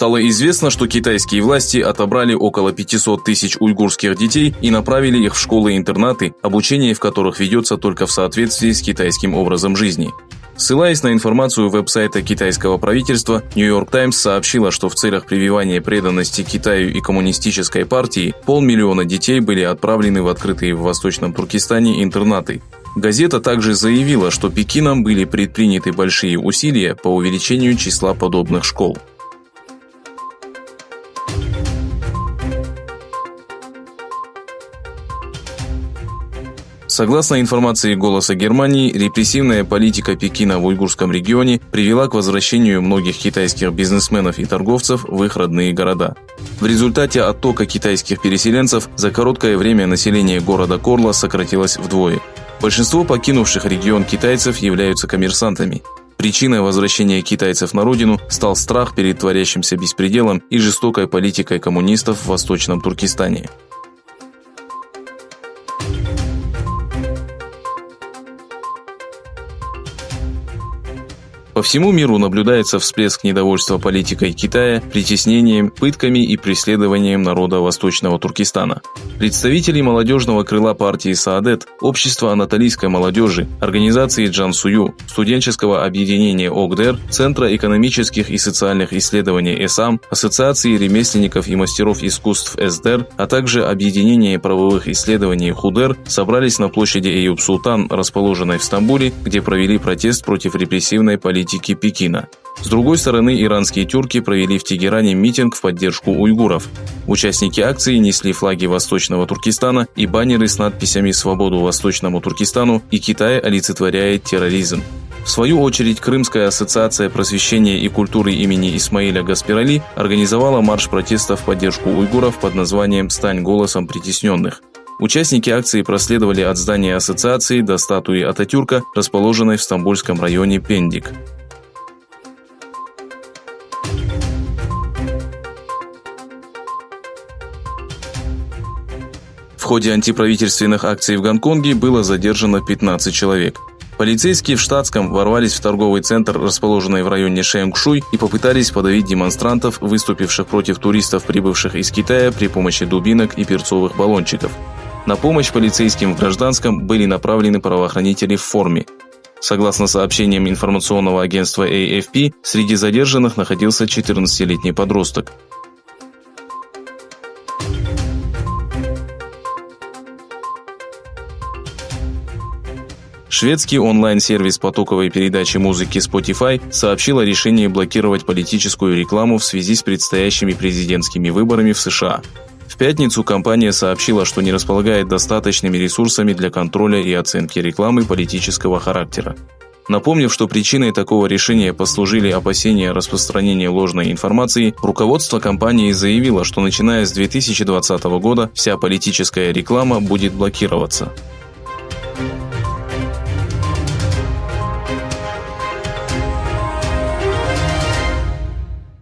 Стало известно, что китайские власти отобрали около 500 тысяч уйгурских детей и направили их в школы-интернаты, обучение в которых ведется только в соответствии с китайским образом жизни. Ссылаясь на информацию веб-сайта китайского правительства, New York Times сообщила, что в целях прививания преданности Китаю и коммунистической партии 500 000 детей были отправлены в открытые в Восточном Туркестане интернаты. Газета также заявила, что Пекином были предприняты большие усилия по увеличению числа подобных школ. Согласно информации «Голоса Германии», репрессивная политика Пекина в уйгурском регионе привела к возвращению многих китайских бизнесменов и торговцев в их родные города. В результате оттока китайских переселенцев за короткое время население города Корла сократилось вдвое. Большинство покинувших регион китайцев являются коммерсантами. Причиной возвращения китайцев на родину стал страх перед творящимся беспределом и жестокой политикой коммунистов в Восточном Туркестане. По всему миру наблюдается всплеск недовольства политикой Китая, притеснением, пытками и преследованием народа Восточного Туркестана. Представители молодежного крыла партии Саадет, общества анатолийской молодежи, организации Джансую, студенческого объединения ОГДР, Центра экономических и социальных исследований ЭСАМ, Ассоциации ремесленников и мастеров искусств СДР, а также объединения правовых исследований ХУДР собрались на площади Эйюп-Султан, расположенной в Стамбуле, где провели протест против репрессивной политики Пекина. С другой стороны, иранские тюрки провели в Тегеране митинг в поддержку уйгуров. Участники акции несли флаги Восточного Туркестана и баннеры с надписями «Свободу Восточному Туркестану» и «Китай олицетворяет терроризм». В свою очередь, Крымская ассоциация просвещения и культуры имени Исмаиля Гаспирали организовала марш протеста в поддержку уйгуров под названием «Стань голосом притесненных». Участники акции проследовали от здания ассоциации до статуи Ататюрка, расположенной в стамбульском районе Пендик. В ходе антиправительственных акций в Гонконге было задержано 15 человек. Полицейские в штатском ворвались в торговый центр, расположенный в районе Шэнгшуй, и попытались подавить демонстрантов, выступивших против туристов, прибывших из Китая, при помощи дубинок и перцовых баллончиков. На помощь полицейским в гражданском были направлены правоохранители в форме. Согласно сообщениям информационного агентства AFP, среди задержанных находился 14-летний подросток. Шведский онлайн-сервис потоковой передачи музыки Spotify сообщил о решении блокировать политическую рекламу в связи с предстоящими президентскими выборами в США. В пятницу компания сообщила, что не располагает достаточными ресурсами для контроля и оценки рекламы политического характера. Напомнив, что причиной такого решения послужили опасения распространения ложной информации, руководство компании заявило, что начиная с 2020 года вся политическая реклама будет блокироваться.